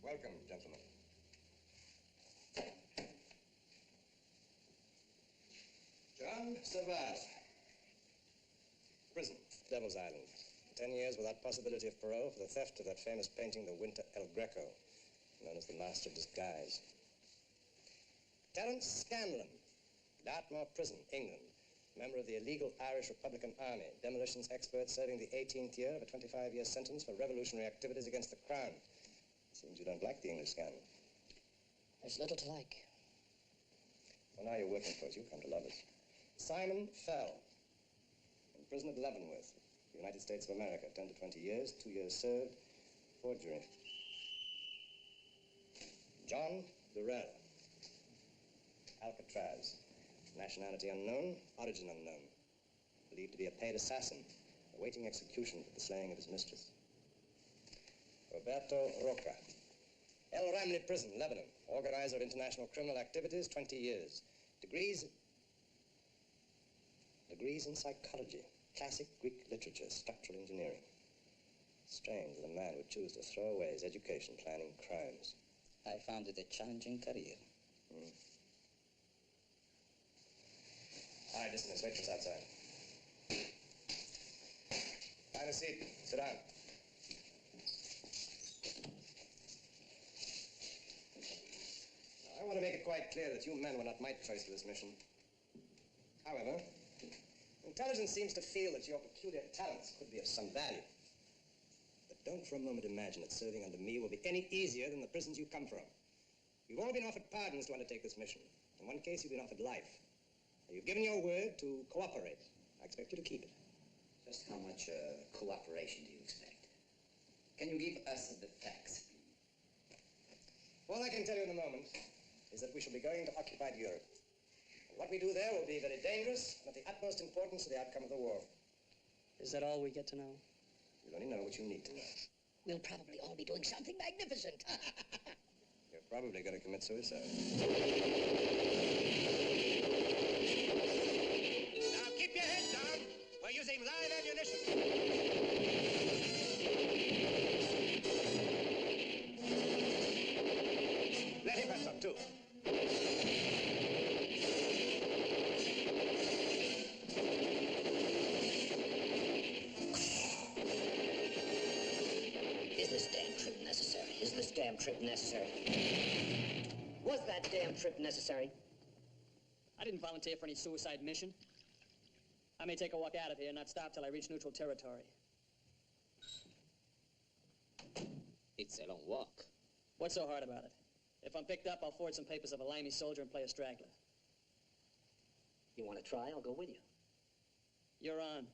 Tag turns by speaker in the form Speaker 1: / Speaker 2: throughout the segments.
Speaker 1: Welcome, gentlemen. John Savage. Prison, Devil's Island. 10 years without possibility of parole for the theft of that famous painting, The Winter El Greco, known as the Master of Disguise. Terence Scanlon, Dartmoor Prison, England. Member of the illegal Irish Republican Army, demolitions expert serving the 18th year of a 25-year sentence for revolutionary activities against the Crown. Seems you don't like the English Scanlon.
Speaker 2: There's little to like.
Speaker 1: Well, now you're working for us. You'll come to love us. Simon Fell, in prison at Leavenworth, United States of America, 10 to 20 years, 2 years served, forgery. John Durrell, Alcatraz, nationality unknown, origin unknown, believed to be a paid assassin, awaiting execution for the slaying of his mistress. Roberto Roca, El Ramley Prison, Lebanon, organizer of international criminal activities, 20 years. Degrees in psychology, classic Greek literature, structural engineering. Strange that a man would choose to throw away his education planning crimes.
Speaker 2: I found it a challenging career.
Speaker 1: All right, listen, there's waitress outside. Find a seat. Sit down. Now, I want to make it quite clear that you men were not my choice for this mission. However, intelligence seems to feel that your peculiar talents could be of some value. But don't for a moment imagine that serving under me will be any easier than the prisons you come from. You've all been offered pardons to undertake this mission. In one case, you've been offered life. You've given your word to cooperate. I expect you to keep it.
Speaker 2: Just how much cooperation do you expect? Can you give us the facts?
Speaker 1: All I can tell you in a moment is that we shall be going to occupied Europe. And what we do there will be very dangerous and of the utmost importance to the outcome of the war.
Speaker 3: Is that all we get to know?
Speaker 1: You'll only know what you need to know.
Speaker 2: We'll probably all be doing something magnificent.
Speaker 1: You're probably going to commit suicide. Now keep your head down. We're using live ammunition. Let him have some, too.
Speaker 2: Is this damn trip necessary? Is this damn trip necessary? Was that damn trip necessary?
Speaker 3: I didn't volunteer for any suicide mission. I may take a walk out of here and not stop till I reach neutral territory.
Speaker 2: It's a long walk.
Speaker 3: What's so hard about it? If I'm picked up, I'll forward some papers of a limey soldier and play a straggler.
Speaker 2: You want to try? I'll go with you.
Speaker 3: You're on.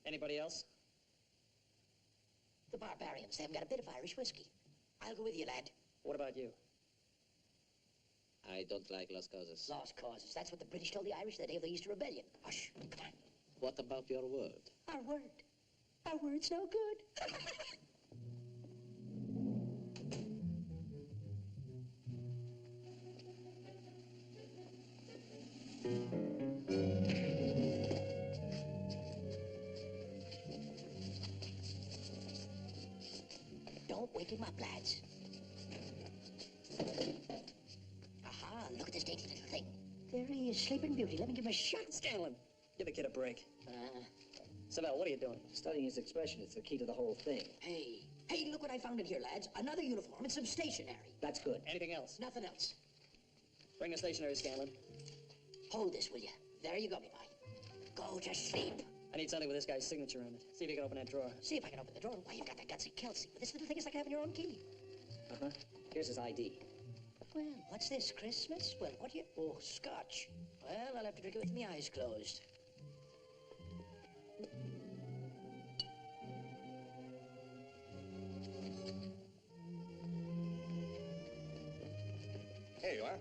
Speaker 3: Anybody else?
Speaker 2: The barbarians, they haven't got a bit of Irish whiskey. I'll go with you, lad.
Speaker 3: What about you?
Speaker 4: I don't like Lost Causes.
Speaker 2: Lost causes. That's what the British told the Irish the day of the Easter Rebellion. Hush, come on.
Speaker 4: What about your word?
Speaker 2: Our word. Our word's no good. Don't wake him up, lads. Aha, look at this dainty little thing. There he is, sleeping beauty. Let me give him a shot.
Speaker 3: Scanlon, give the kid a break.
Speaker 2: Uh,
Speaker 3: Savell, what are you doing?
Speaker 5: Studying his expression. It's the key to the whole thing.
Speaker 2: hey, look what I found in here, lads. Another uniform and some stationery.
Speaker 5: That's good.
Speaker 3: Anything else?
Speaker 2: Nothing else.
Speaker 3: Bring the stationery, Scanlon.
Speaker 2: Hold this, will you? There you go, me boy. Go to sleep.
Speaker 3: I need something with this guy's signature on it. See if you can open that drawer.
Speaker 2: See if I can open the door. Why, you've got that gutsy Kelsey. But this little thing is like having your own key.
Speaker 5: Uh-huh. Here's his ID.
Speaker 2: Well, what's this, Christmas? Well, what do you... Oh, scotch. Well, I'll have to drink it with my eyes closed.
Speaker 1: Here you are.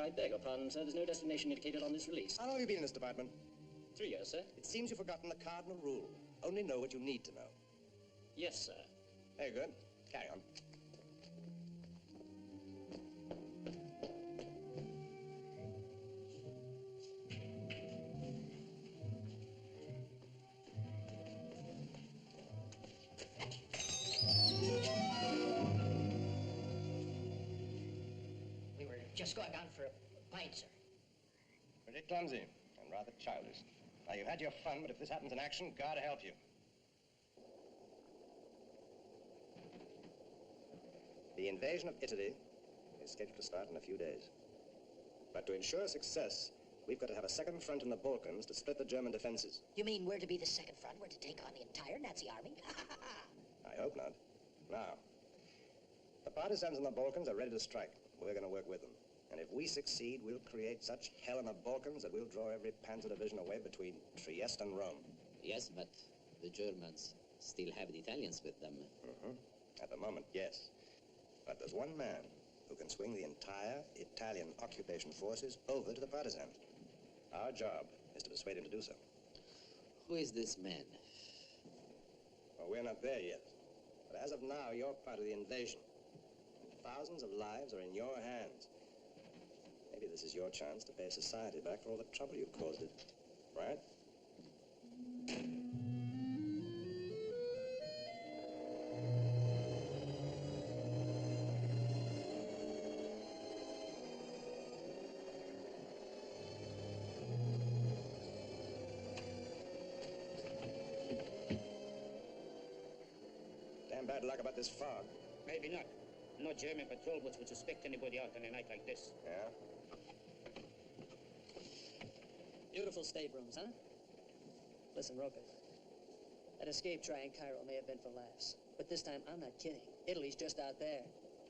Speaker 3: I beg your pardon, sir. There's no destination indicated on this release.
Speaker 1: How long have you been in this department?
Speaker 3: 3 years, sir.
Speaker 1: It seems you've forgotten the cardinal rule. Only know what you need to know.
Speaker 3: Yes, sir.
Speaker 1: Very good. Carry on.
Speaker 2: We were just going down for a pint, sir.
Speaker 1: Pretty clumsy and rather childish. Now, you've had your fun, but if this happens in action, God help you. The invasion of Italy is scheduled to start in a few days. But to ensure success, we've got to have a second front in the Balkans to split the German defenses.
Speaker 2: You mean we're to be the second front? We're to take on the entire Nazi army?
Speaker 1: I hope not. Now, the partisans in the Balkans are ready to strike. We're going to work with them. And if we succeed, we'll create such hell in the Balkans that we'll draw every panzer division away between Trieste and Rome.
Speaker 4: Yes, but the Germans still have the Italians with them.
Speaker 1: At the moment, yes. But there's one man who can swing the entire Italian occupation forces over to the partisans. Our job is to persuade him to do so.
Speaker 4: Who is this man?
Speaker 1: Well, we're not there yet. But as of now, you're part of the invasion. Thousands of lives are in your hands. Maybe this is your chance to pay society back for all the trouble you've caused it. Right? Damn bad luck about this fog.
Speaker 6: Maybe not. No German patrol boats would suspect anybody out on a night like this.
Speaker 1: Yeah?
Speaker 3: Beautiful staterooms, huh? Listen, Roca. That escape try in Cairo may have been for laughs. But this time, I'm not kidding. Italy's just out there.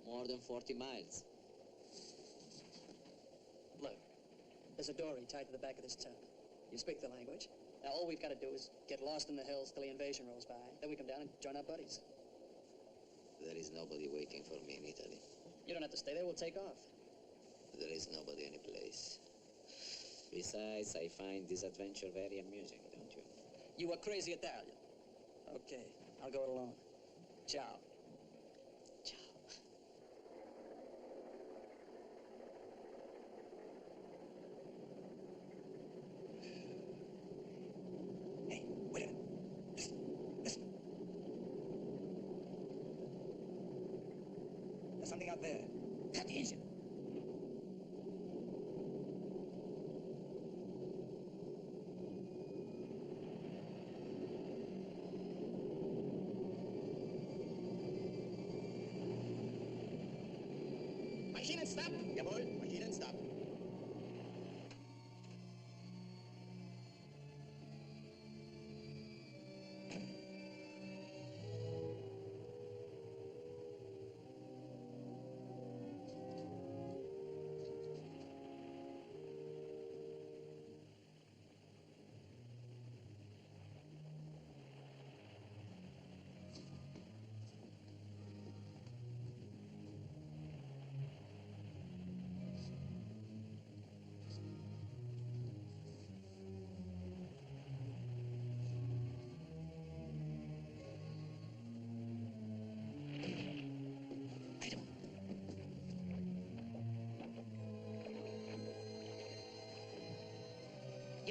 Speaker 4: More than 40 miles.
Speaker 3: Look, there's a dory tied to the back of this tub. You speak the language. Now, all we've got to do is get lost in the hills till the invasion rolls by. Then we come down and join our buddies.
Speaker 4: There is nobody waiting for me in Italy.
Speaker 3: You don't have to stay there. We'll take off.
Speaker 4: There is nobody any place. Besides, I find this adventure very amusing, don't you?
Speaker 3: You a crazy Italian. Okay, I'll go it alone. Ciao.
Speaker 4: Ciao.
Speaker 1: Hey, wait a minute. Listen. Listen. There's something out there.
Speaker 2: Cut the engine.
Speaker 1: Maschinen, stop! Jawohl, Maschinen, stop.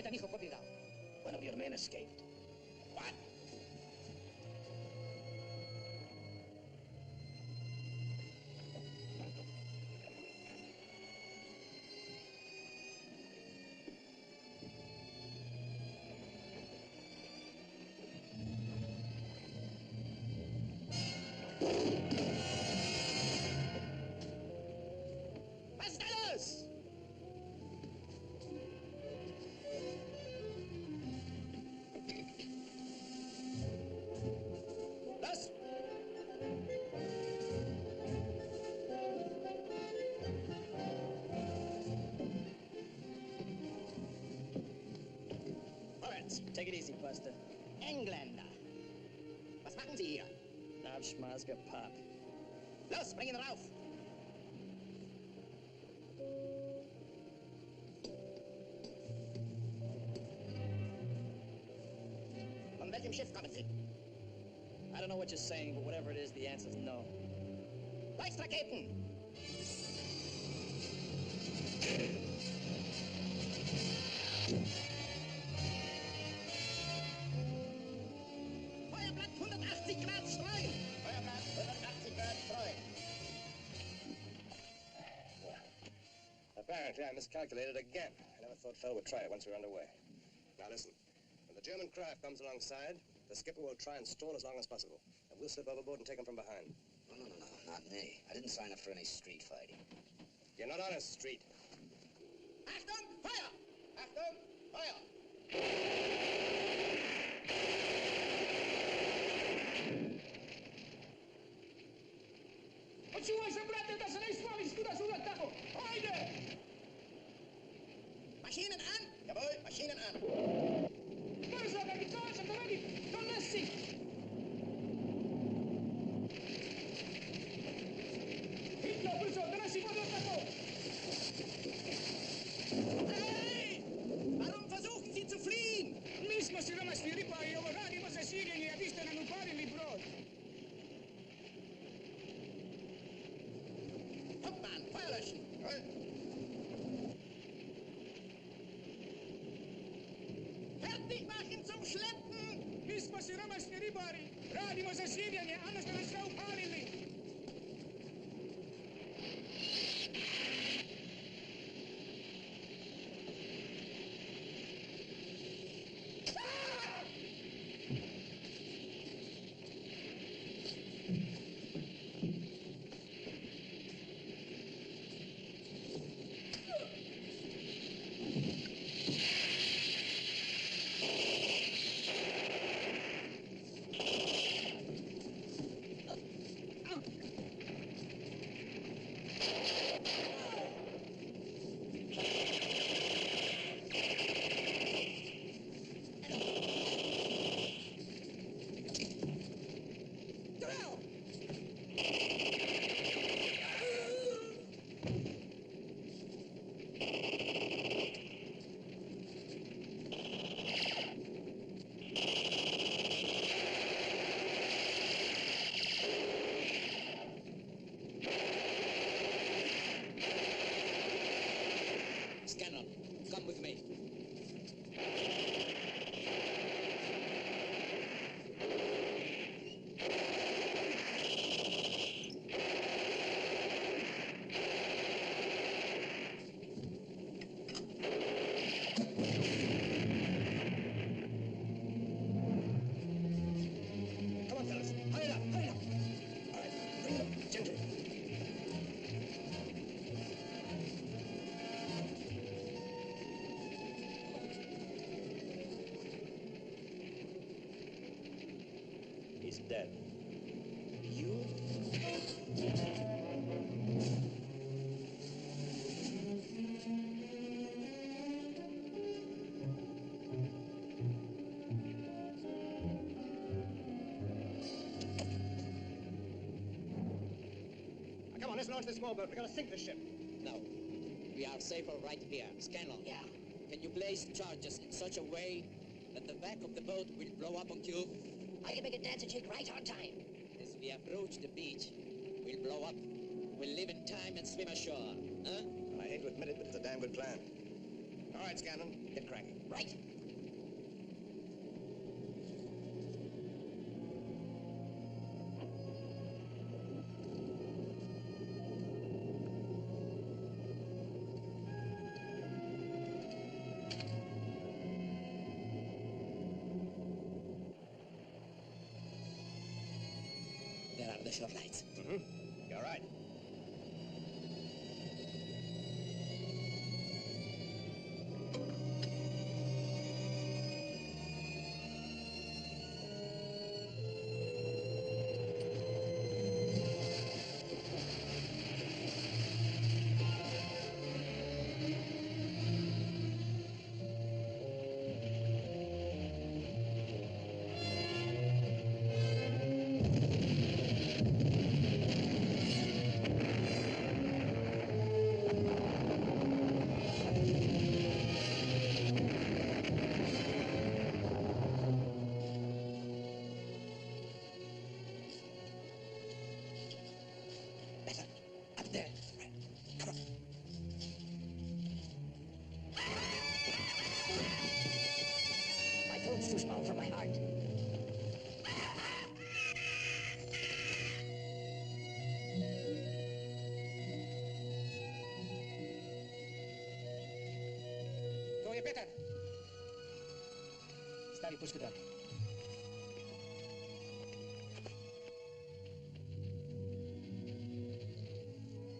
Speaker 6: Get an hijo propiedad.
Speaker 2: One of your men escaped.
Speaker 6: What?
Speaker 2: Was ist da los? Los! Vorwärts!
Speaker 3: Take it easy, Buster.
Speaker 2: Engländer! Was machen Sie hier?
Speaker 3: Abschmazga Pop.
Speaker 2: Los, bring ihn rauf! Von welchem Schiff kommen Sie?
Speaker 3: I don't know what you're saying, but whatever it is, the answer's no.
Speaker 2: Leuchtraketen! Feuerblatt 180 Grad streuen! Feuerblatt 180 Grad streuen!
Speaker 1: Apparently, I miscalculated again. I never thought Fell would try it once we were underway. Now listen, when the German craft comes alongside, the skipper will try and stall as long as possible. And we'll slip overboard and take him from behind.
Speaker 2: No, not me. I didn't sign up for any street fighting.
Speaker 1: You're not on a street.
Speaker 2: Achtung, Feuer! Achtung, Feuer!
Speaker 6: Odsuwaj się, braty, da się najsławić, tu da się ataku! Hojde!
Speaker 2: Maschinen an! Jawohl, Maschinen an!
Speaker 6: Börse, da gibt es da ready! Don't miss it! Hitler, börse, da ist jemand ataku!
Speaker 2: Hey! Warum versuchen Sie zu fliehen?
Speaker 6: Mi smo siromašni ribari, ovo radimo za širenje, a vi ste nam upalili brod.
Speaker 2: Hauptmann, Feuer löschen! Fertig machen zum Schleppen!
Speaker 6: Mi smo siromašni ribari, radimo za življenje, a nas ste nas sve upalili.
Speaker 4: Scanlon, come with me.
Speaker 1: Come on, fellas. Hurry it up, hurry it up. All right, bring it up, gently. He's dead.
Speaker 2: You?
Speaker 1: Now, come on, let's launch this small boat. We're gonna sink this ship.
Speaker 4: No, we are safer right here. Scanlon,
Speaker 2: Yeah.
Speaker 4: can you place charges in such a way that the back of the boat will blow up on cue?
Speaker 2: I can make a dancer jig right on time.
Speaker 4: As we approach the beach, we'll blow up. We'll live in time and swim ashore. Huh?
Speaker 1: I hate to admit it, but it's a damn good plan. All right, Scanlon, get cracking.
Speaker 2: Right.
Speaker 3: Where are the shore lights?
Speaker 1: You're right.
Speaker 3: Better. Up there. Right. Come on.
Speaker 2: My throat's too small for my heart.
Speaker 6: Go, you better.
Speaker 3: Стави пушку туда.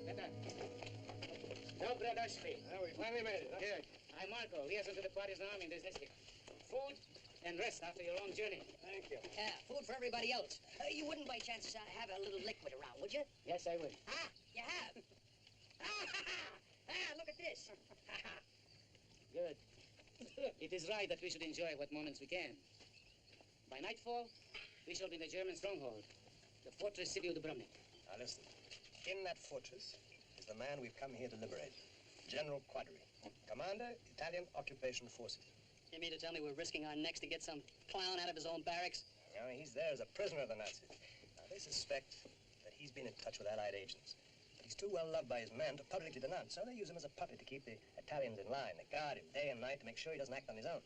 Speaker 6: Better. Добре дошли.
Speaker 1: We finally made it.
Speaker 6: Good. I'm Marco, liaison to the Partisan Army in this district. Food and rest after your long journey.
Speaker 1: Thank you.
Speaker 2: Yeah, food for everybody else. You wouldn't by chance have a little liquid around, would you?
Speaker 6: Yes, I will.
Speaker 2: Ah, you have. Look at this.
Speaker 6: Good. It is right that we should enjoy what moments we can. By nightfall, we shall be in the German stronghold, the fortress city of Dubrovnik.
Speaker 1: Now listen. In that fortress is the man we've come here to liberate. General Quadri. Commander, Italian Occupation Forces.
Speaker 3: You mean to tell me we're risking our necks to get some clown out of his own barracks?
Speaker 1: Now, he's there as a prisoner of the Nazis. Now, they suspect that he's been in touch with Allied agents. But he's too well loved by his men to publicly denounce, so they use him as a puppet to keep the Italians in line. They guard him day and night to make sure he doesn't act on his own.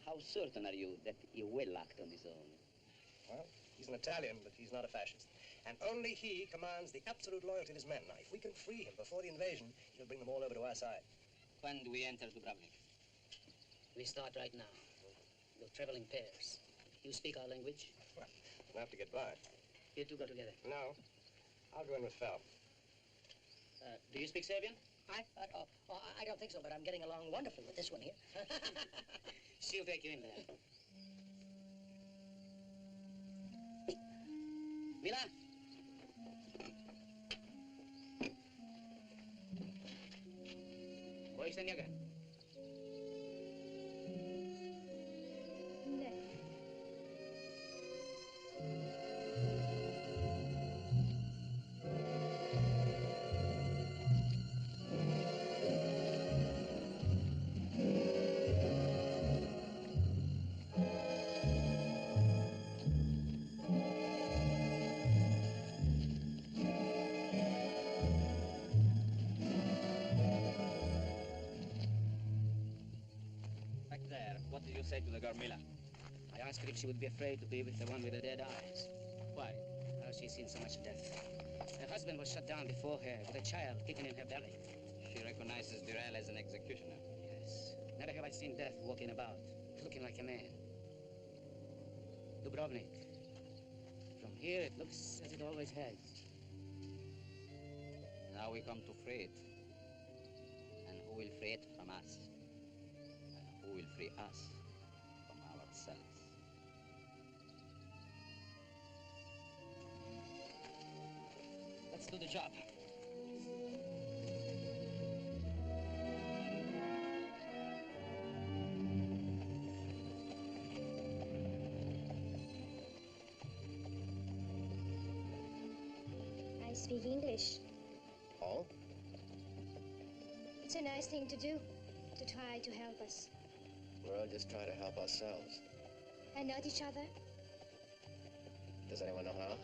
Speaker 4: How certain are you that he will act on his own?
Speaker 1: Well, he's an Italian, but he's not a fascist. And only he commands the absolute loyalty of his men. Now, if we can free him before the invasion, he'll bring them all over to our side.
Speaker 4: When do we enter Dubrovnik?
Speaker 3: We start right now. We'll travel in pairs. You speak our language.
Speaker 1: Well, we'll have to get by.
Speaker 3: You two go together.
Speaker 1: No, I'll go in with Fel.
Speaker 6: Do you speak Serbian?
Speaker 2: I don't think so, but I'm getting along wonderfully with this one here.
Speaker 6: She'll take you in there. Mila? Boisz ten jaga?
Speaker 7: Ne.
Speaker 4: Back there, what did you say to the girl Mila?
Speaker 6: I asked her if she would be afraid to be with the one with the dead eyes.
Speaker 4: Why?
Speaker 6: Oh, she's seen so much death. Her husband was shot down before her with a child kicking in her belly.
Speaker 4: She recognizes Durrell as an executioner.
Speaker 6: Yes. Never have I seen death walking about, looking like a man. Dubrovnik. From here, it looks as it always has.
Speaker 4: Now we come to free it. And who will free it from us? And who will free us from ourselves?
Speaker 3: Let's do the job.
Speaker 7: I speak English.
Speaker 1: Paul?
Speaker 7: It's a nice thing to do, to try to help us.
Speaker 1: We're all just trying to help ourselves.
Speaker 7: And not each other.
Speaker 1: Does anyone know how?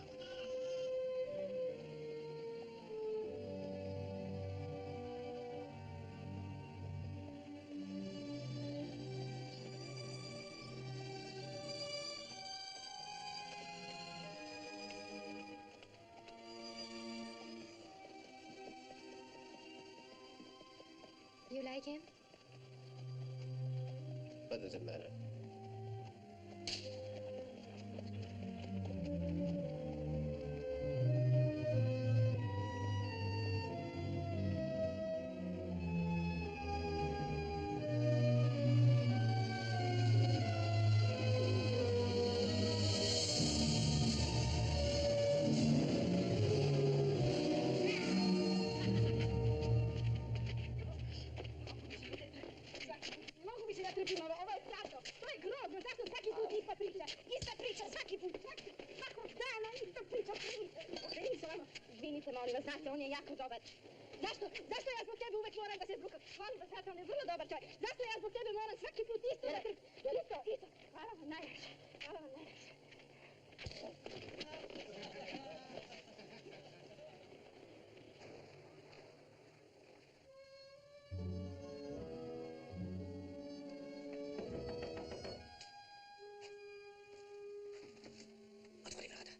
Speaker 7: You like him?
Speaker 1: What does it matter?
Speaker 8: Mogu mi se da trpim ovo je strašno. To je grozno, zašto svaki put ista priča? Ista priča, svaki put, svakog dana ista priča. Okrenite ovamo. Izvinite, molim vas, znate, on je jako dobar. Zašto ja zbog tebe uvek moram da se zbrukam? Molim vas, znate, on je vrlo dobar čovjek. Zašto ja zbog tebe moram svaki put isto da trpim? Isto. Hvala vam najviše. Hvala vam najviše.
Speaker 2: Otvori vrata.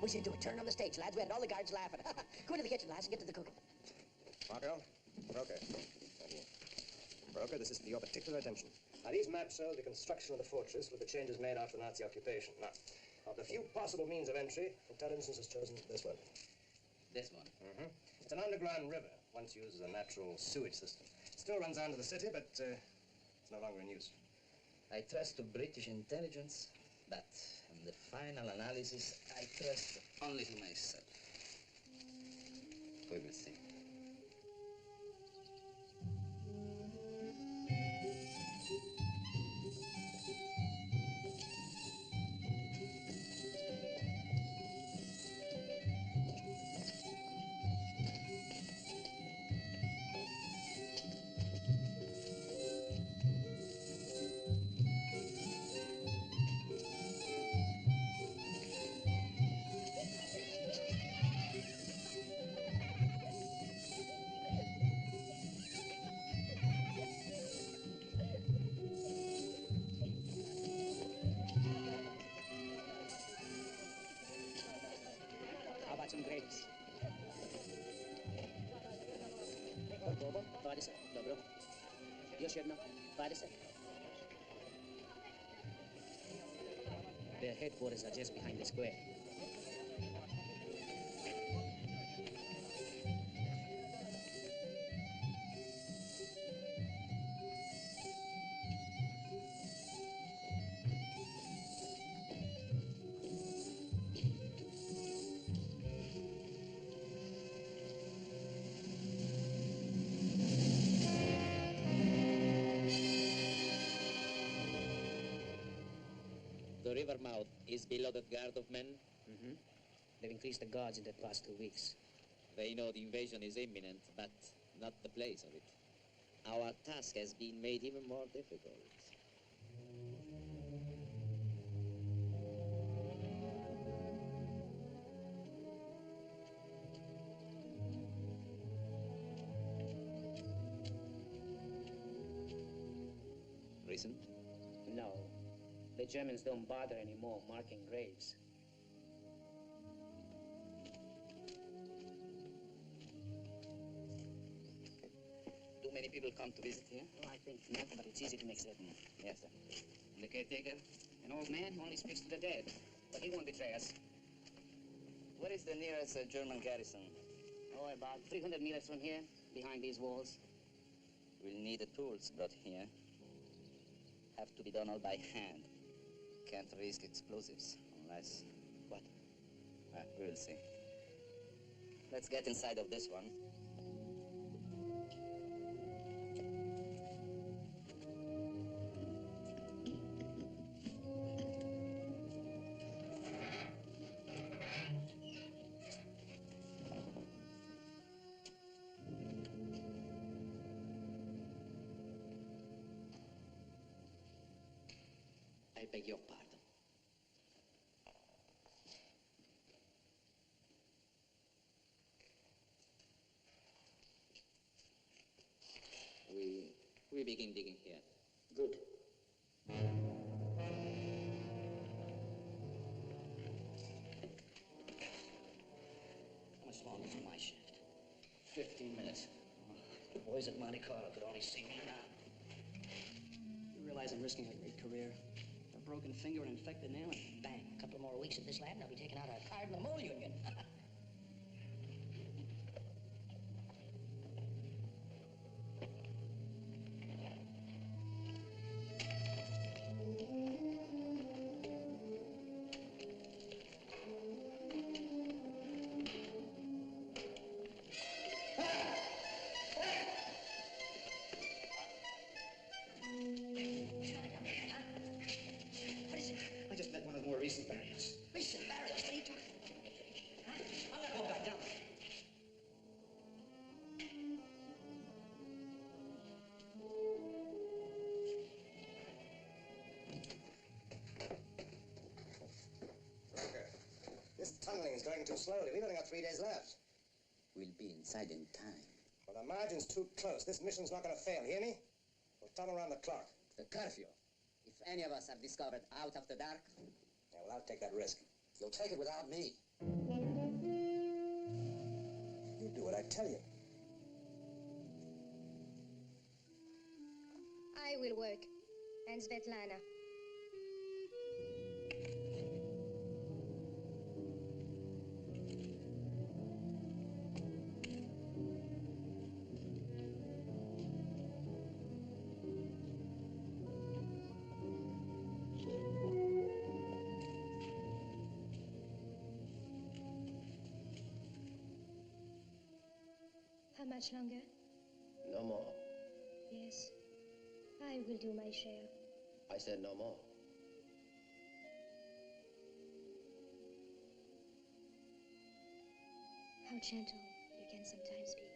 Speaker 2: We should do a turn on the stage, lads. We had all the guards laughing. Go into the kitchen, lads, and get to the cooking.
Speaker 1: Marco, Broker. Right here. Broker, this is for your particular attention. Now, these maps show the construction of the fortress with the changes made after the Nazi occupation. Now, of the few possible means of entry, intelligence has chosen this one.
Speaker 4: This one.
Speaker 1: Mm-hmm. It's an underground river, once used as a natural sewage system. It still runs down to the city, but it's no longer in use.
Speaker 4: I trust to British intelligence, but in the final analysis, I trust only to myself. We will see.
Speaker 3: How about some gravies? Bobo, 20. Dobro. Još jedno. 20. Their headquarters are just behind the square.
Speaker 9: The river mouth is below the guard of men.
Speaker 3: Mm-hmm. They've increased the guards in the past 2 weeks.
Speaker 9: They know the invasion is imminent, but not the place of it. Our task has been made even more difficult.
Speaker 4: Reason?
Speaker 6: No. The Germans don't bother anymore marking graves.
Speaker 4: Do many people come to visit here?
Speaker 6: Oh, I think not, but it's easy to make certain.
Speaker 4: Yes, sir.
Speaker 6: The caretaker, an old man who only speaks to the dead, but he won't betray us.
Speaker 4: Where is the nearest German garrison?
Speaker 6: Oh, about 300 meters from here, behind these walls.
Speaker 4: We'll need the tools brought here. Have to be done all by hand. Can't risk explosives unless... What? We'll see. Let's get inside of this one.
Speaker 9: I beg your pardon. We begin digging here.
Speaker 6: Good.
Speaker 2: boys at Monte Carlo could only see me now.
Speaker 3: You realize I'm risking a great career? A broken finger, an infected nail, and bang.
Speaker 2: A couple more weeks at this lab, and I'll be taking out a card in the mole union.
Speaker 1: I just met one of the more recent variants.
Speaker 2: Recent variants? What are you talking about? Huh? I'm not going back down there.
Speaker 1: Roker, this tunneling is going too slowly. We've only got 3 days left.
Speaker 4: We'll be inside in time.
Speaker 1: Well, the margin's too close. This mission's not going to fail, hear me? We'll tunnel around the clock.
Speaker 4: The curfew. If any of us are discovered out of the dark,
Speaker 1: Yeah, well, I'll take that risk.
Speaker 4: you'll take it without me.
Speaker 1: You do what I tell you.
Speaker 7: I will work. And Svetlana. How much longer?
Speaker 10: No more.
Speaker 7: Yes. I will do my share.
Speaker 10: I said no more.
Speaker 7: How gentle you can sometimes be.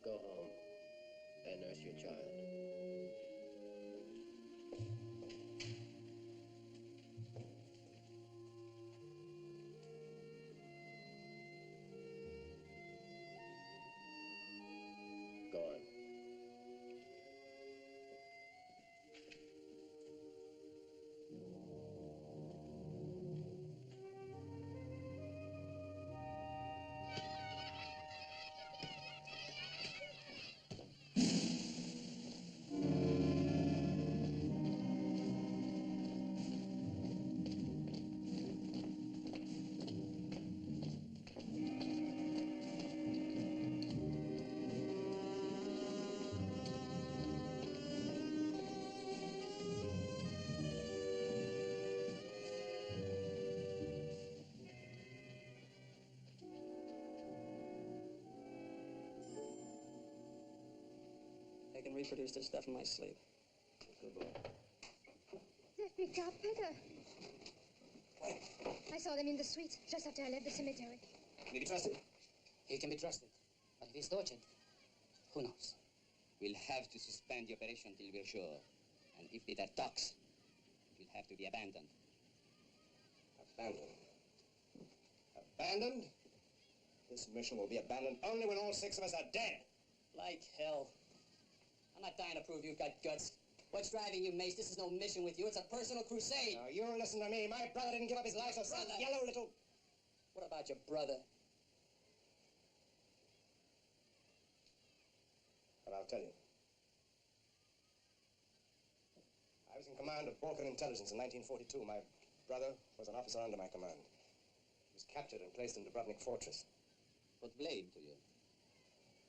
Speaker 10: Go home and nurse your child. Go on.
Speaker 3: I can reproduce this stuff in my sleep.
Speaker 10: Good boy.
Speaker 7: They've picked up Peter. I saw them in the street just after I left the cemetery.
Speaker 1: Can he be trusted?
Speaker 6: He can be trusted. But if he's tortured, who knows?
Speaker 4: We'll have to suspend the operation till we're sure. And if Peter talks, it will have to be abandoned.
Speaker 1: Abandoned. Abandoned? This mission will be abandoned only when all 6 of us are dead.
Speaker 3: Like hell. I'm not dying to prove you've got guts. What's driving you, Mace? This is no mission with you. It's a personal crusade.
Speaker 1: Now, you listen to me. My brother didn't give up his life for some
Speaker 3: Brother?
Speaker 1: yellow little...
Speaker 3: What about your brother?
Speaker 1: But I'll tell you. I was in command of Balkan intelligence in 1942. My brother was an officer under my command. He was captured and placed in Dubrovnik Fortress.
Speaker 4: What blame to you?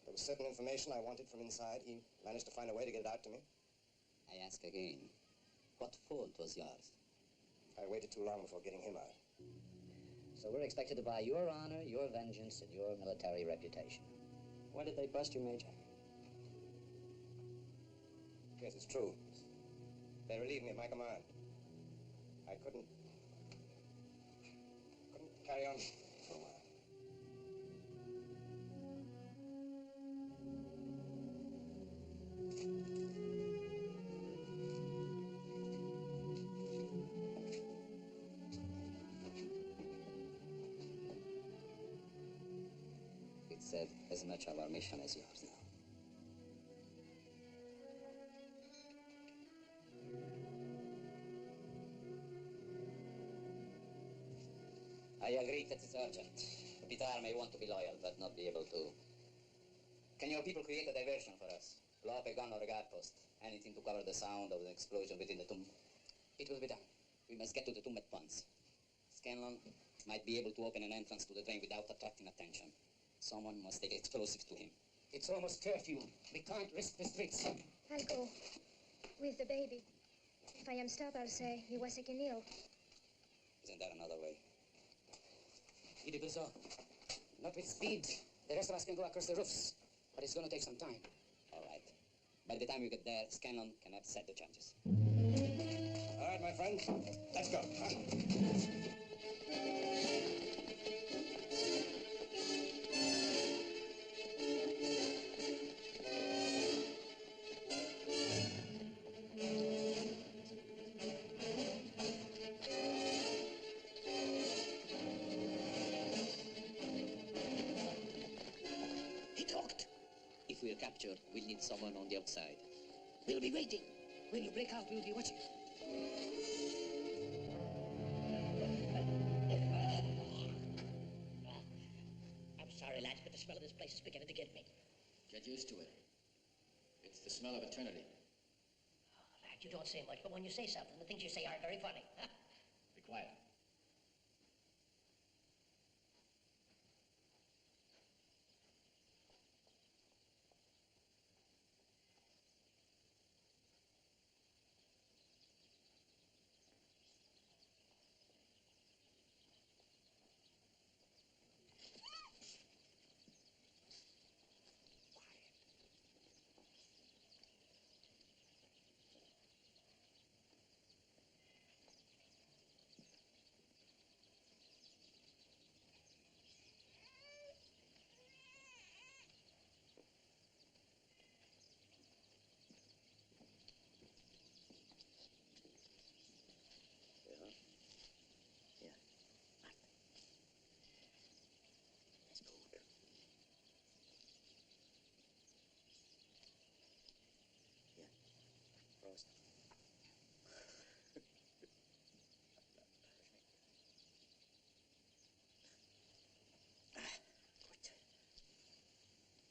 Speaker 1: There was certain information I wanted from inside. He managed to find a way to get it out to me.
Speaker 4: I ask again, what fault was yours?
Speaker 1: I waited too long before getting him out.
Speaker 2: So we're expected to buy your honor, your vengeance, and your military reputation.
Speaker 3: When did they bust you, Major?
Speaker 1: Yes, it's true. They relieved me of my command. I couldn't carry on for a while.
Speaker 4: It's as much of our mission as yours now. I agree that it's urgent. Pitar may want to be loyal, but not be able to Can your people create a diversion for us? Blow up a gun or a guard post. Anything to cover the sound of the explosion within the tomb.
Speaker 6: It will be done.
Speaker 4: We must get to the tomb at once. Scanlon might be able to open an entrance to the drain without attracting attention. Someone must take explosives to him.
Speaker 6: It's almost curfew. We can't risk the streets.
Speaker 7: I'll go. With the baby. If I am stopped, I'll say he was taken ill.
Speaker 4: Isn't there another way?
Speaker 6: It will so. Not with speed. The rest of us can go across the roofs. But it's going to take some time.
Speaker 4: All right. By the time you get there, Scanlon can have set the charges.
Speaker 1: All right, my friend. Let's go.
Speaker 2: He talked.
Speaker 9: If we're captured, we'll need someone on the outside.
Speaker 2: We'll be waiting. When you break out, we'll be watching. I'm sorry, lads, but the smell of this place is beginning to get me.
Speaker 10: Get used to it. It's the smell of eternity.
Speaker 2: Oh, lad, you don't say much, but when you say something, the things you say aren't very funny.
Speaker 10: Be quiet.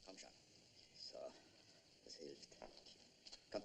Speaker 4: Komm schon. So, das hilft. Komm.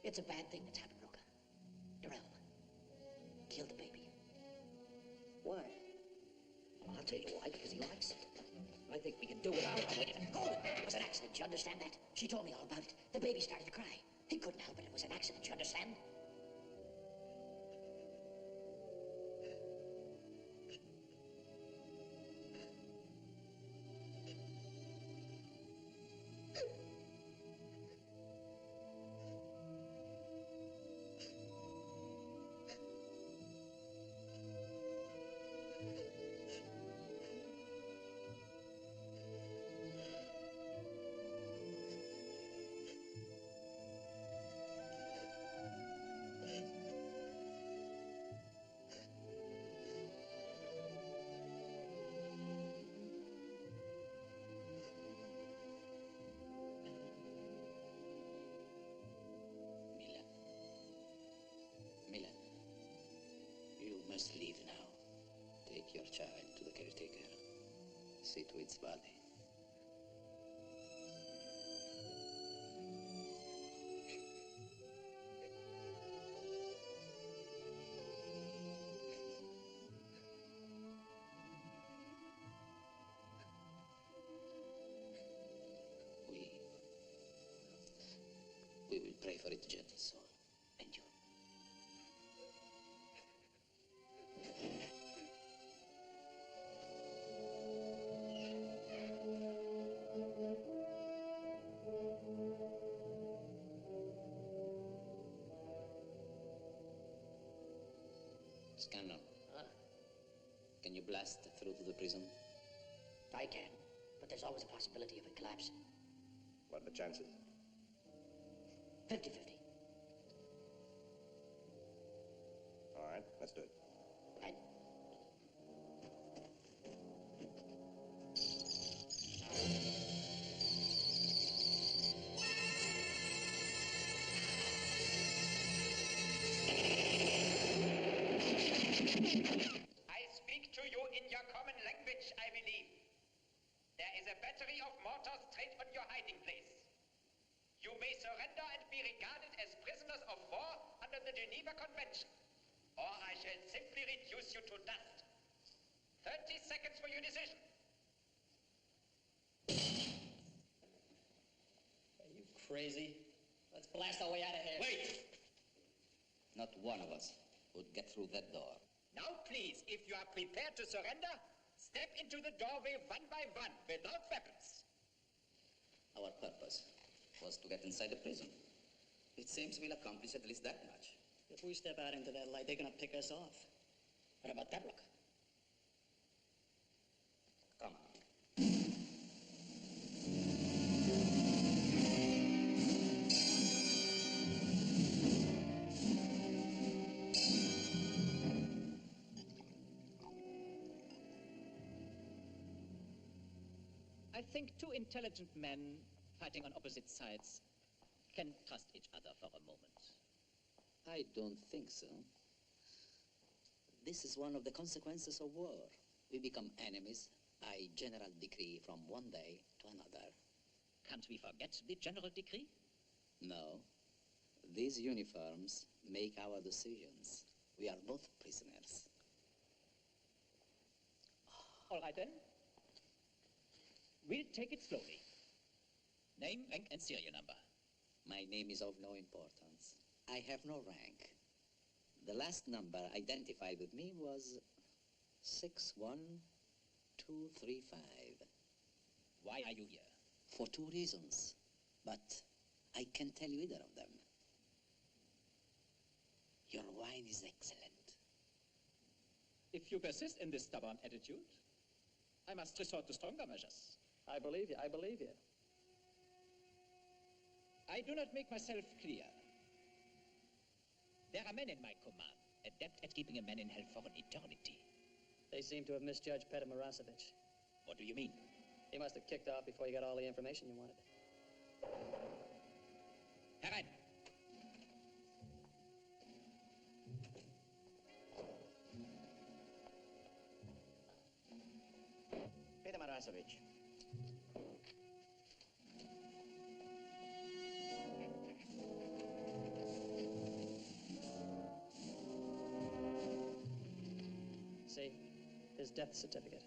Speaker 2: It's a bad thing that's happened, Roca. Darrell killed the baby.
Speaker 3: Why?
Speaker 2: I'll tell you why, because he likes it. I think we can do without it. Wait a minute. Hold it! It was an accident, you understand that? She told me all about it. The baby started to cry. He couldn't help it. It was an accident, you understand?
Speaker 10: Mila, you must leave now. Take your child to the caretaker. See to its body. We will pray for its gentle soul.
Speaker 2: And you.
Speaker 10: Scanlon. Can you blast through to the prison?
Speaker 2: I can, but there's always a possibility of it collapsing.
Speaker 1: What are the chances?
Speaker 2: 50-50.
Speaker 1: All right, let's do it.
Speaker 2: Right.
Speaker 11: I speak to you in your common language, I believe. There is a battery of mortars straight on your hiding place. You may surrender and be regarded as prisoners of war under the Geneva Convention, or I shall simply reduce you to dust. 30 seconds for your decision.
Speaker 3: Are you crazy? Let's blast our way out of here.
Speaker 11: Wait!
Speaker 10: Not one of us would get through that door.
Speaker 11: Now, please, if you are prepared to surrender, step into the doorway one by one, without weapons.
Speaker 10: Our purpose was to get inside the prison. It seems we'll accomplish at least that much.
Speaker 3: If we step out into that light, they're gonna pick us off.
Speaker 2: What about that look?
Speaker 10: Come on.
Speaker 12: I think two intelligent men fighting on opposite sides can trust each other for a moment.
Speaker 10: I don't think so. This is one of the consequences of war. We become enemies by general decree from one day to another.
Speaker 12: Can't we forget the general decree?
Speaker 10: No. These uniforms make our decisions. We are both prisoners.
Speaker 12: All right then. We'll take it slowly. Name, rank, and serial number.
Speaker 10: My name is of no importance. I have no rank. The last number identified with me was 61235.
Speaker 12: Why are you here?
Speaker 10: For two reasons, but I can't tell you either of them. Your wine is excellent.
Speaker 12: If you persist in this stubborn attitude, I must resort to stronger measures.
Speaker 3: I believe you. I believe you.
Speaker 12: I do not make myself clear. There are men in my command, adept at keeping a man in hell for an eternity.
Speaker 3: They seem to have misjudged Peter Marasovic.
Speaker 12: What do you mean?
Speaker 3: He must have kicked off before you got all the information you wanted.
Speaker 12: Herein.
Speaker 2: Peter Marasovic.
Speaker 3: his death certificate.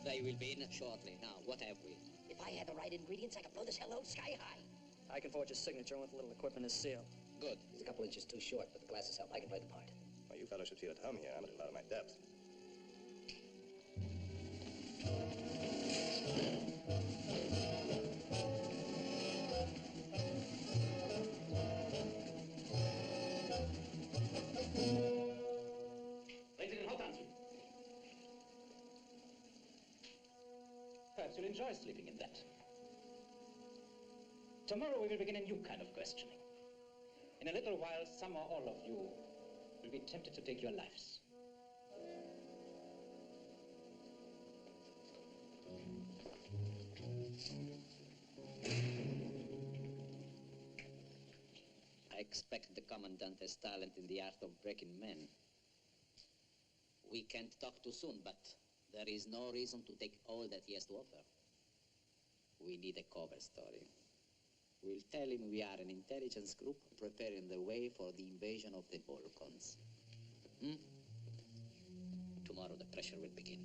Speaker 9: They will be in shortly. Now, what have we?
Speaker 2: If I had the right ingredients, I could blow this hell out sky high.
Speaker 3: I can forge a signature with a little equipment as seal.
Speaker 9: Good.
Speaker 5: He's a couple inches too short, but the glasses help. I can play the part.
Speaker 1: Well, you fellows should feel at home here. I'm a little out of my depth.
Speaker 12: Bring Sie den Hauptanzug. Perhaps you'll enjoy sleeping in that. Tomorrow we will begin a new kind of questioning. In a little while, some or all of you will be tempted to take your lives.
Speaker 9: I expect the Commandant has talent in the art of breaking men. We can't talk too soon, but there is no reason to take all that he has to offer. We need a cover story. We'll tell him we are an intelligence group preparing the way for the invasion of the Volcans. Tomorrow the pressure will begin.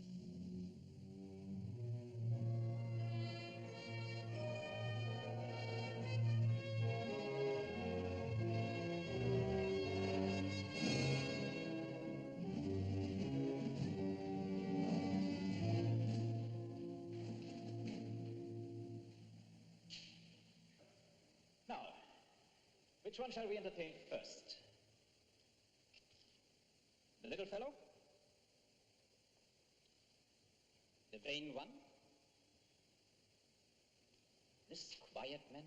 Speaker 12: Now, which one shall we entertain first? The little fellow? The vain one? This quiet man?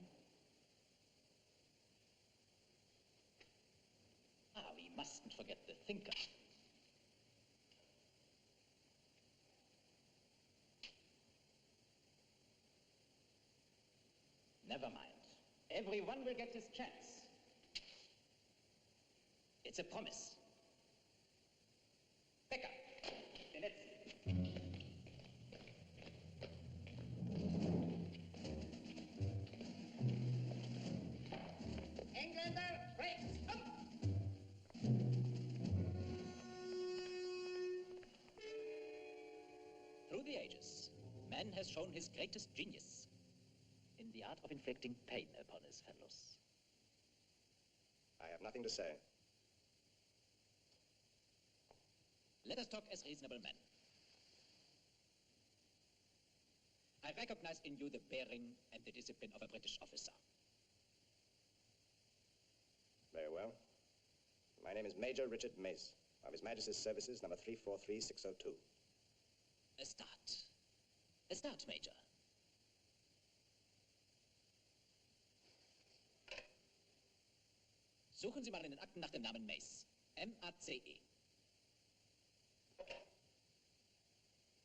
Speaker 12: We mustn't forget the thinker. Never mind. Everyone will get his chance. It's a promise. Becker, Benetzi.
Speaker 6: Engländer, brakes up!
Speaker 12: Through the ages, man has shown his greatest genius in the art of inflicting pain upon his fellows.
Speaker 1: I have nothing to say.
Speaker 12: Let us talk as reasonable men. I recognize in you the bearing and the discipline of a British officer.
Speaker 1: Very well. My name is Major Richard Mace, of His Majesty's Services, number 343602.
Speaker 12: A start. A start, Major. Suchen Sie mal in den Akten nach dem Namen Mace. M-A-C-E.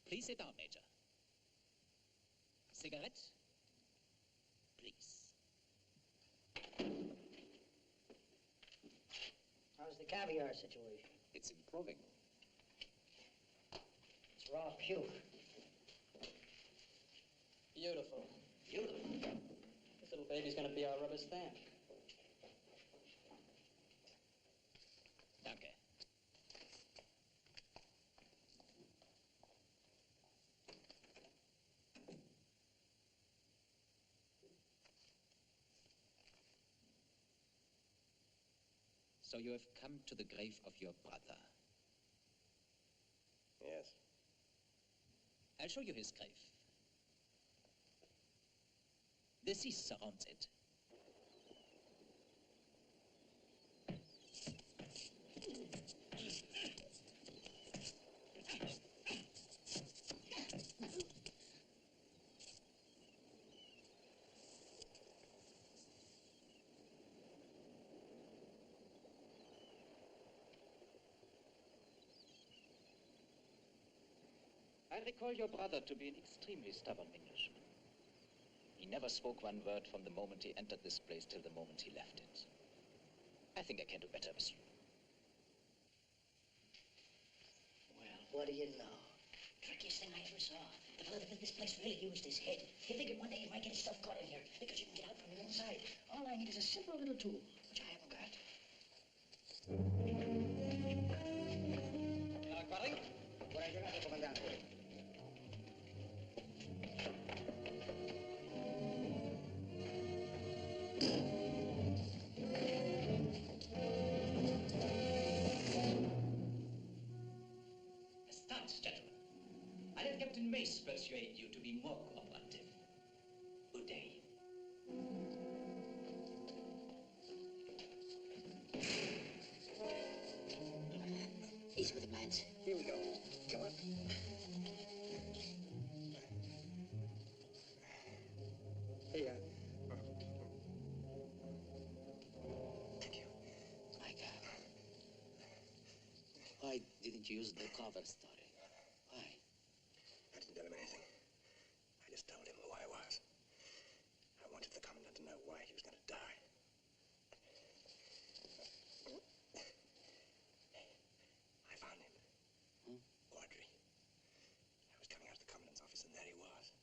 Speaker 12: Please sit down, Major. Cigarette? Please.
Speaker 2: How's the caviar situation?
Speaker 9: It's improving.
Speaker 2: It's raw puke.
Speaker 3: Beautiful.
Speaker 2: Beautiful.
Speaker 3: This little baby's gonna be our rubber stamp.
Speaker 12: Danke. So you have come to the grave of your brother.
Speaker 1: Yes.
Speaker 12: I'll show you his grave. The sea surrounds it. I recall your brother to be an extremely stubborn Englishman. He never spoke one word from the moment he entered this place till the moment he left it. I think I can do better with you.
Speaker 2: Well, what do you know? Trickiest thing I ever saw. The fellow that built this place really used his head. He figured one day he might get himself caught in here because you can get out from the inside. All I need is a simple little tool, which I haven't got.
Speaker 6: Corring? Por ahí llega el comandante.
Speaker 12: Start, gentlemen. I let Captain Mace persuade you to be more cooperative. Good day.
Speaker 2: Easy with him, lads.
Speaker 3: Here we go.
Speaker 2: Come on.
Speaker 3: Hey,
Speaker 2: Thank you.
Speaker 9: Micah, why didn't you use the cover story? Why?
Speaker 1: I didn't tell him anything. I just told him who I was. I wanted the commandant to know why he was going to die. I found him. Quadri. I was coming out of the commandant's office, and there he was.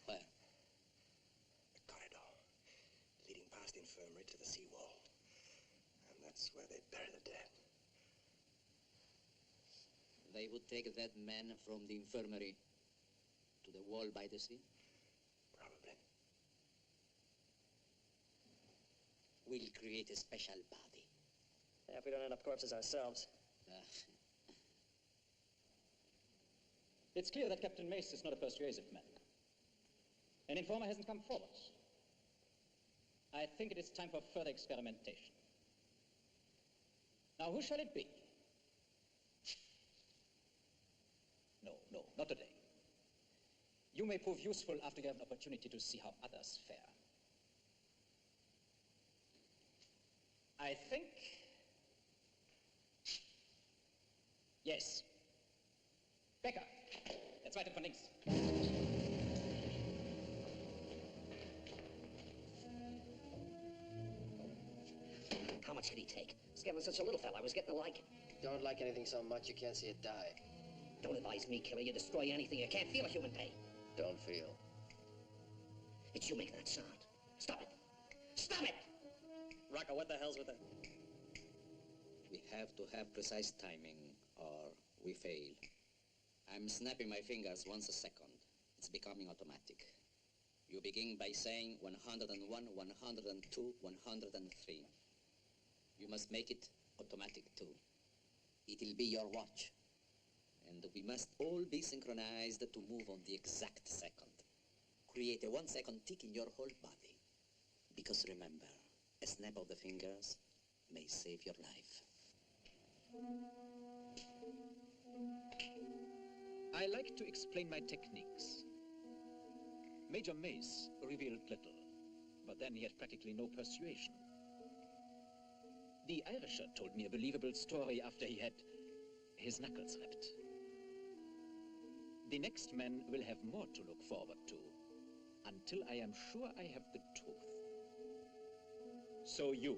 Speaker 9: Where?
Speaker 1: The corridor, leading past the infirmary to the seawall. And that's where they bury the dead.
Speaker 9: They would take that man from the infirmary to the wall by the sea?
Speaker 1: Probably.
Speaker 9: We'll create a special body.
Speaker 3: Yeah, if we don't end up corpses ourselves.
Speaker 12: It's clear that Captain Mace is not a persuasive man. An informer hasn't come forward. I think it is time for further experimentation. Now, who shall it be? No, not today. You may prove useful after you have an opportunity to see how others fare. I think... Yes. Becker. Der zweite von links.
Speaker 2: How much did he take? Scanlon's such a little fella. I was getting to like it.
Speaker 5: Don't like anything so much you can't see it die.
Speaker 2: Don't advise me, killer. You destroy anything. You can't feel a human pain.
Speaker 5: Don't feel.
Speaker 2: It's you making that sound. Stop it. Stop it!
Speaker 3: Rocco, what the hell's with it?
Speaker 9: We have to have precise timing, or we fail. I'm snapping my fingers once a second. It's becoming automatic. You begin by saying 101, 102, 103. You must make it automatic too. It'll be your watch. And we must all be synchronized to move on the exact second. Create a 1 second tick in your whole body. Because remember, a snap of the fingers may save your life.
Speaker 12: I like to explain my techniques. Major Mace revealed little, but then he had practically no persuasion. The Irisher told me a believable story after he had his knuckles ripped. The next man will have more to look forward to, until I am sure I have the truth. So you.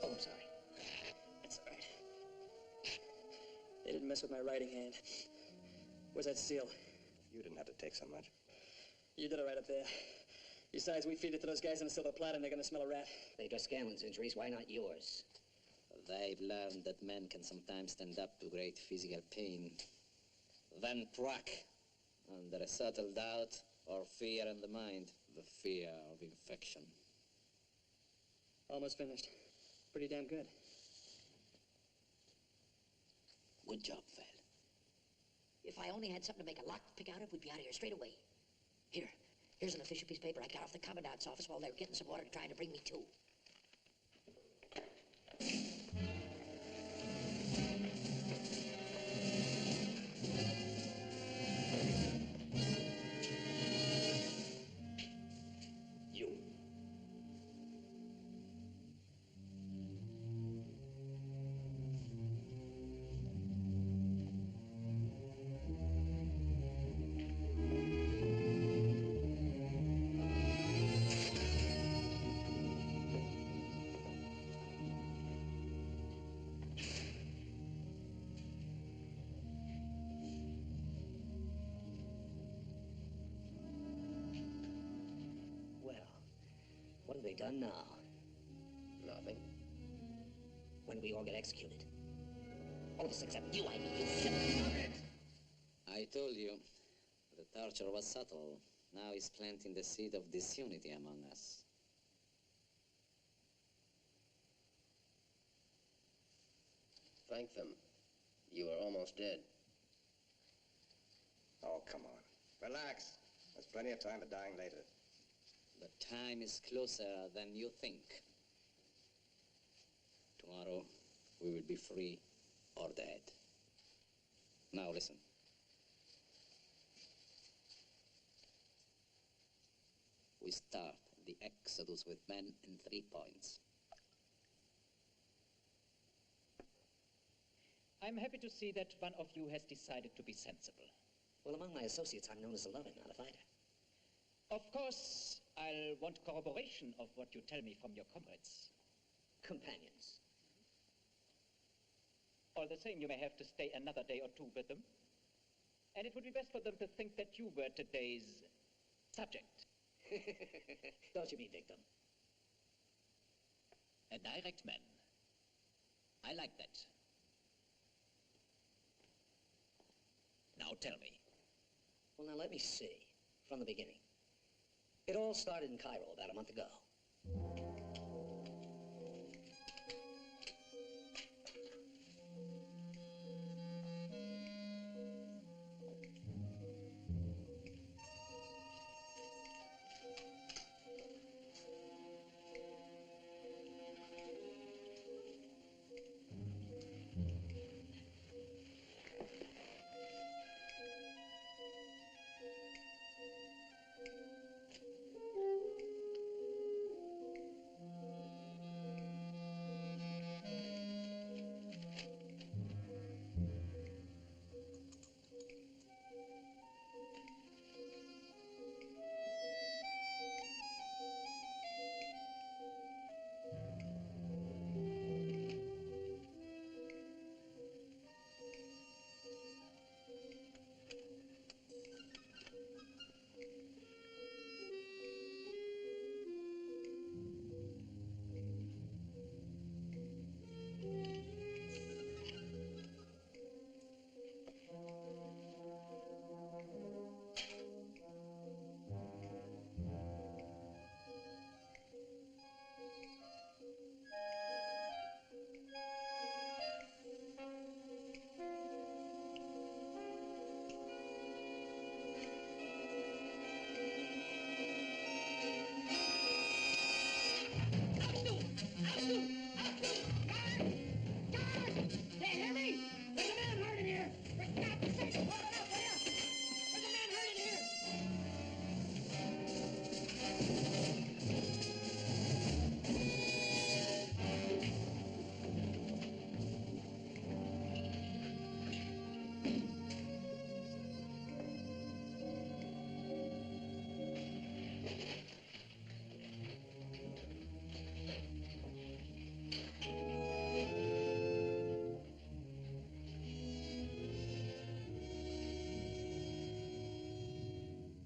Speaker 2: Oh, I'm sorry.
Speaker 3: It's all right. They didn't mess with my writing hand. Where's that seal?
Speaker 1: You didn't have to take so much.
Speaker 3: You did it right up there. Besides, we feed it to those guys in the silver platter and they're gonna smell a rat.
Speaker 2: They addressed Scanlon's injuries. Why not yours?
Speaker 9: They've learned that men can sometimes stand up to great physical pain. Then crack, under a subtle doubt or fear in the mind, the fear of infection.
Speaker 3: Almost finished. Pretty damn good.
Speaker 2: Good job, Val. If I only had something to make a lock pick out of, we'd be out of here straight away. Here's an official piece of paper I got off the commandant's office while they were getting some water trying to bring me to.
Speaker 13: What have they done now?
Speaker 5: Nothing.
Speaker 13: When do we all get executed? All of us except you, I mean, you filthy.
Speaker 9: I told you, the torture was subtle. Now he's planting the seed of disunity among us.
Speaker 5: Thank them. You are almost dead.
Speaker 1: Oh, come on. Relax. There's plenty of time for dying later.
Speaker 9: The time is closer than you think. Tomorrow, we will be free or dead. Now listen. We start the exodus with men in 3 points.
Speaker 12: I'm happy to see that one of you has decided to be sensible.
Speaker 13: Well, among my associates, I'm known as a lover, not a fighter.
Speaker 12: Of course, I'll want corroboration of what you tell me from your comrades.
Speaker 13: Companions.
Speaker 12: All the same, you may have to stay another day or two with them. And it would be best for them to think that you were today's subject.
Speaker 13: Don't you be victim.
Speaker 12: A direct man. I like that. Now tell me.
Speaker 13: Well, now let me see. From the beginning. It all started in Cairo about a month ago.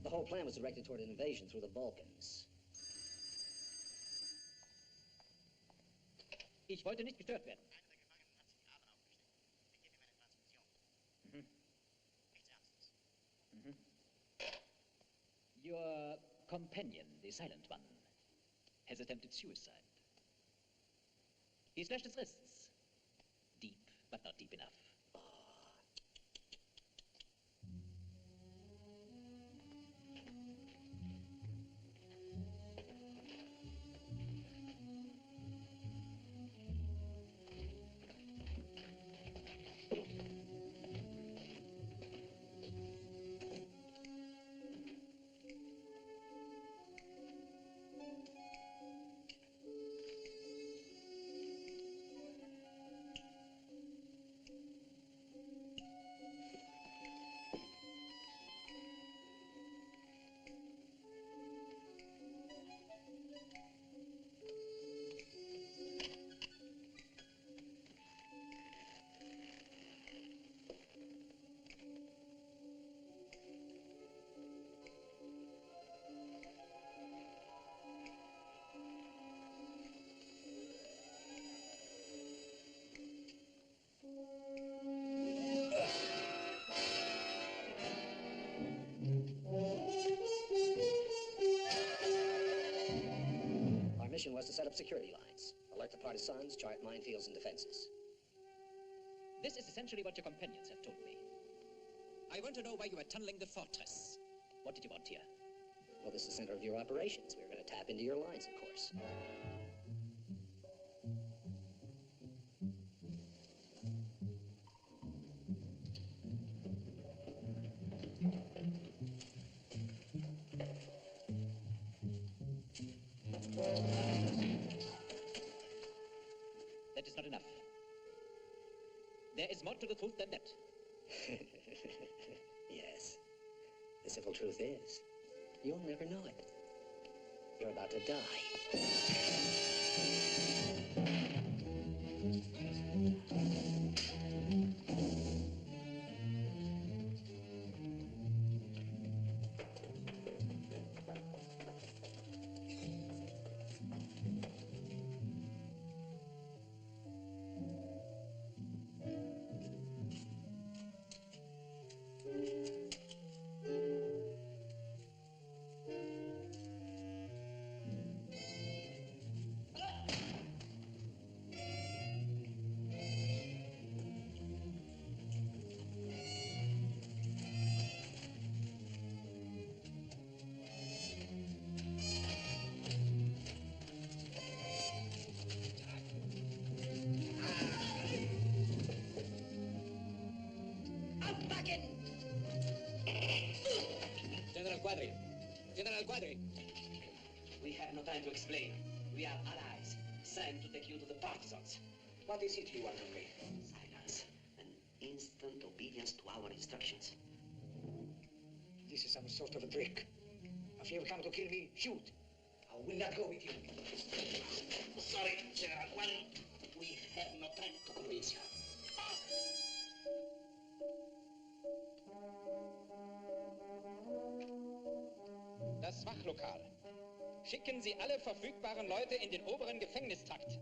Speaker 13: The whole plan was directed toward an invasion through the Balkans.
Speaker 12: Ich wollte nicht gestört werden. Your companion, the silent one, has attempted suicide. He slashed his wrists. Deep, but not deep enough.
Speaker 13: Our mission was to set up security lines, alert the partisans, chart minefields and defenses.
Speaker 12: This is essentially what your companions have told me. I want to know why you were tunneling the fortress. What did you want here?
Speaker 13: Well, this is the center of your operations. We were going to tap into your lines, of course.
Speaker 12: That is not enough. There is more to the truth than that.
Speaker 13: Yes. The simple truth is, you'll never know it. You're about to die.
Speaker 6: General Quadri. General Quadri. We have no time to explain. We are allies, sent to take you to the partisans. What is it you want from me? Silence. An instant obedience to our instructions. This is some sort of a trick. If you come to kill me, shoot. I will not go with you. Sorry, General Quadri. We have no time to convince you.
Speaker 11: Das Wachlokal. Schicken Sie alle verfügbaren Leute in den oberen Gefängnistrakt.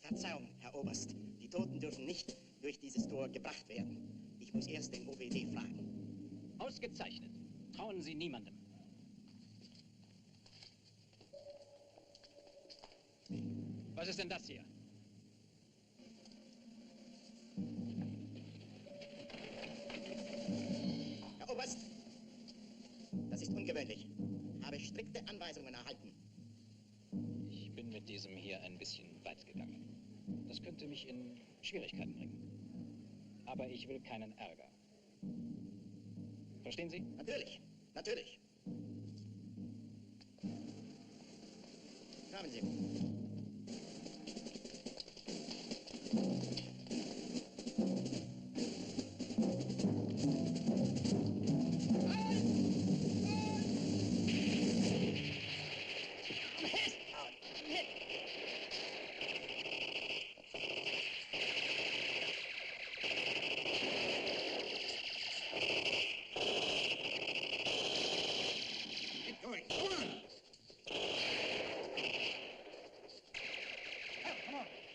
Speaker 1: Verzeihung, Herr Oberst. Die Toten dürfen nicht durch dieses Tor gebracht werden. Ich muss erst den OBD fragen.
Speaker 12: Ausgezeichnet. Trauen Sie niemandem. Was ist denn das hier?
Speaker 1: Herr Oberst, das ist ungewöhnlich. Habe strikte Anweisungen erhalten.
Speaker 12: Ich bin mit diesem hier ein bisschen weit gegangen. Das könnte mich in Schwierigkeiten bringen. Aber ich will keinen Ärger. Verstehen Sie?
Speaker 1: Natürlich, natürlich. Kommen Sie.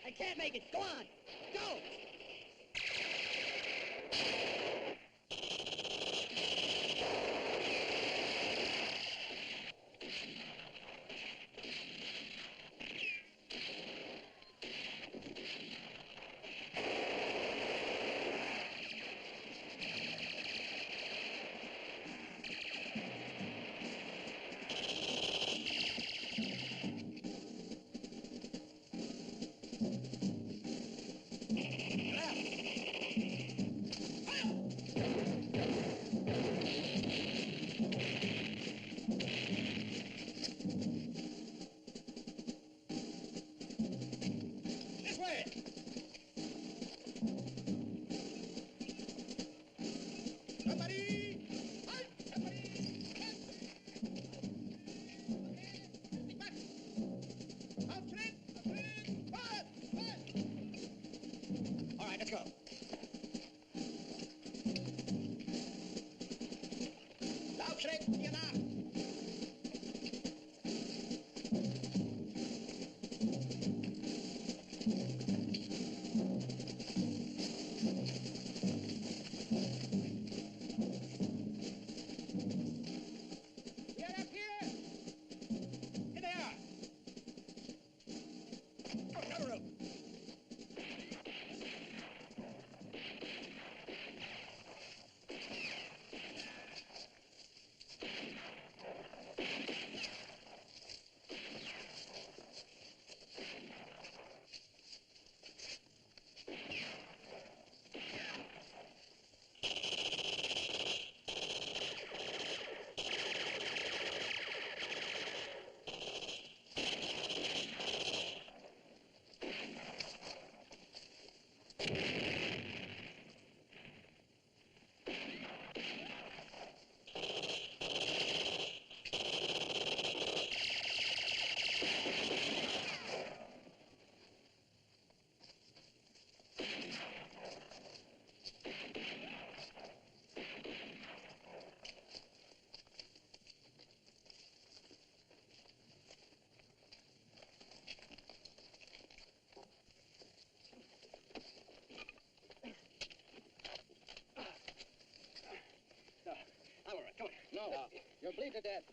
Speaker 3: I can't make it. Go on. Go.
Speaker 1: All right, let's go. Laufschritt, hier nach. Hier, das hier. Hinterher. Go, cover up.
Speaker 6: I'm all right. Come on. No, you'll bleed to death.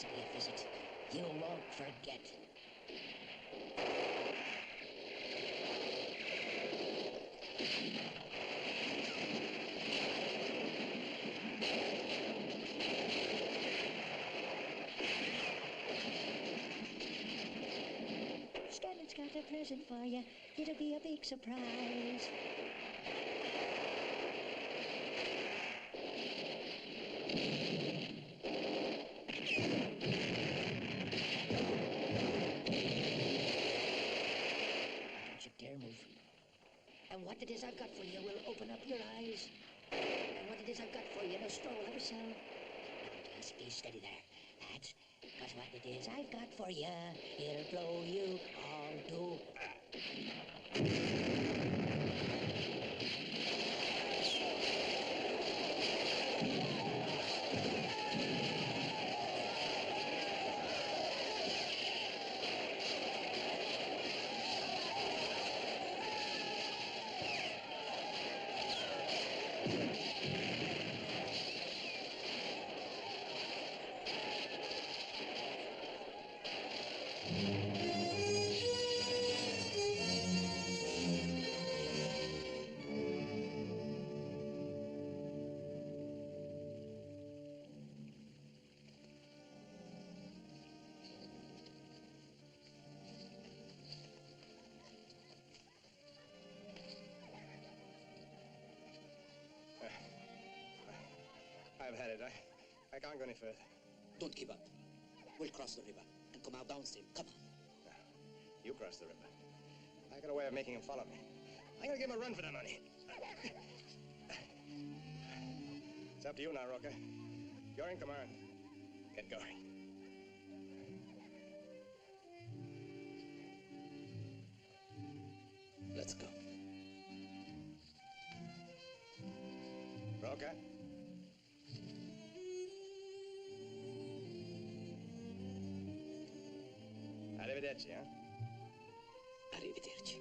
Speaker 2: to be a visit you won't forget. Scarlett's got a present for you. It'll be a big surprise. And what it is I've got for you will open up your eyes. And what it is I've got for you, no straw will ever sell. Now just be steady there, lads. Because what it is I've got for you, it'll blow you all to...
Speaker 1: I've had it. I can't go any further.
Speaker 9: Don't give up. We'll cross the river and come out downstream. Come on.
Speaker 1: No, you cross the river. I got a way of making him follow me. I'm gonna give him a run for the money. It's up to you now, Roca. You're in command. Get going.
Speaker 9: Let's go.
Speaker 1: Roca? Arrivederci, eh?
Speaker 9: Arrivederci.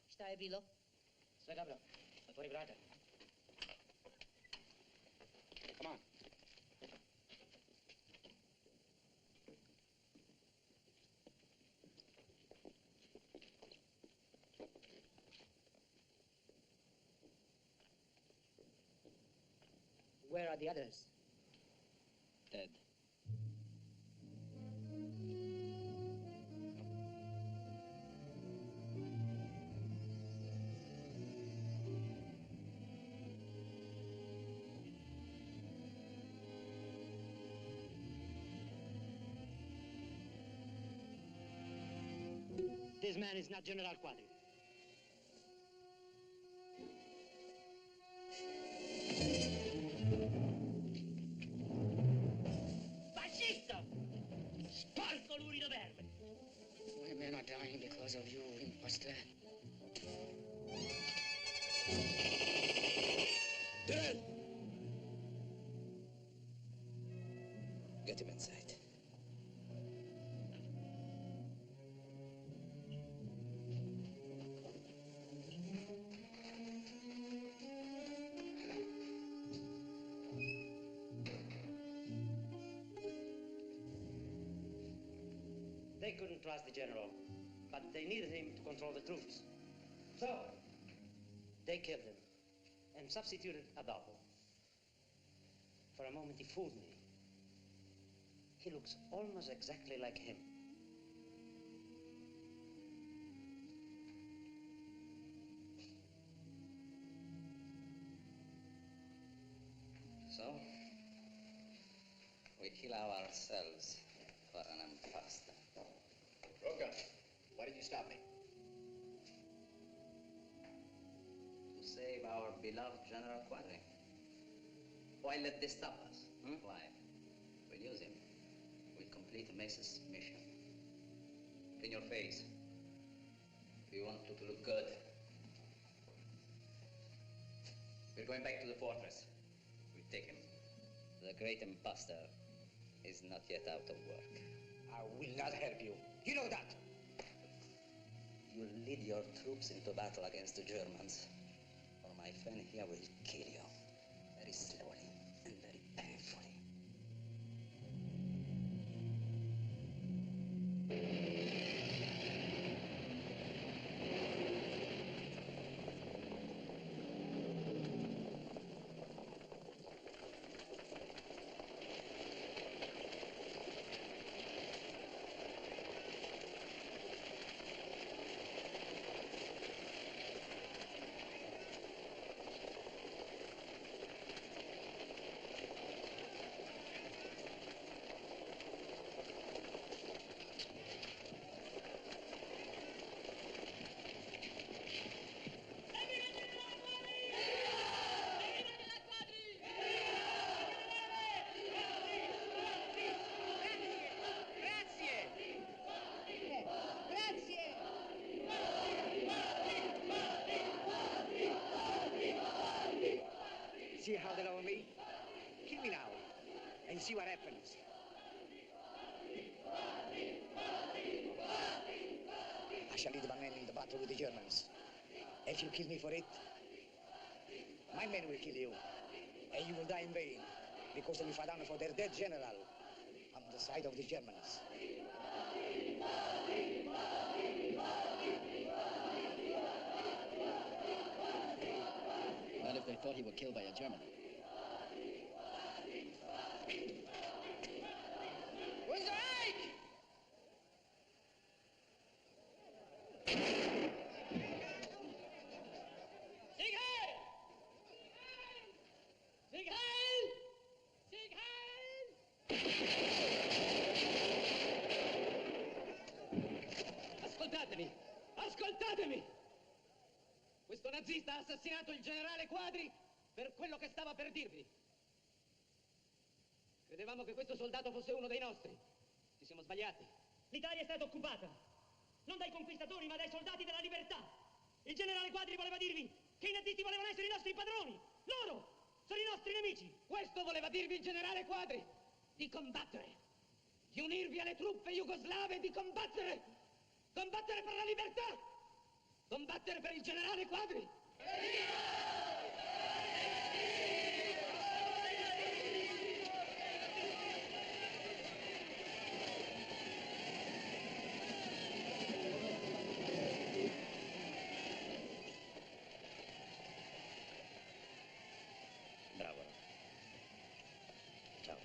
Speaker 2: Stai, Bilo?
Speaker 6: Sve dobro. Otvori vrata. Come on.
Speaker 3: Where are the others?
Speaker 9: Dead.
Speaker 13: This man is not General Quadri.
Speaker 2: Fascista! Sporco lurido verme!
Speaker 13: Women are dying because of you, imposter.
Speaker 10: Durrell! Get him inside.
Speaker 13: They couldn't trust the general, but they needed him to control the troops. So, they killed him and substituted Adolfo. For a moment, he fooled me. He looks almost exactly like him.
Speaker 4: So, we kill ourselves for an imposter.
Speaker 6: Roca, why did you stop me?
Speaker 4: To save our beloved General Quadri. Why let this stop us?
Speaker 9: Why? We'll use him. We'll complete Mesa's mission.
Speaker 4: Clean your face. We want you to look good. We're going back to the fortress. We'll take him.
Speaker 9: The great imposter is not yet out of work.
Speaker 6: I will not help you. You know that.
Speaker 4: You'll lead your troops into battle against the Germans. Or my friend here will kill you. Very slowly and very painfully.
Speaker 6: See how they lower me? Kill me now, and see what happens. I shall lead my men in the battle with the Germans. If you kill me for it, my men will kill you, and you will die in vain, because they will fight down for their dead general on the side of the Germans.
Speaker 9: Not if they thought he were killed by a German.
Speaker 6: Where's the Reich?
Speaker 2: Sieg Heil! Sieg Heil! Sieg Heil!
Speaker 6: Ascoltatemi! Ascoltatemi! Questo nazista ha assassinato il generale Quadri per quello che stava per dirvi. Credevamo che questo soldato fosse uno dei nostri. Ci siamo sbagliati.
Speaker 14: L'Italia è stata occupata, non dai conquistatori, ma dai soldati della libertà. Il generale Quadri voleva dirvi che i nazisti volevano essere i nostri padroni. Loro sono i nostri nemici.
Speaker 6: Questo voleva dirvi il generale Quadri, di combattere, di unirvi alle truppe jugoslave, di combattere, combattere per la libertà, combattere per il generale Quadri.
Speaker 9: Bravo. Ciao.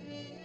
Speaker 8: Thank you.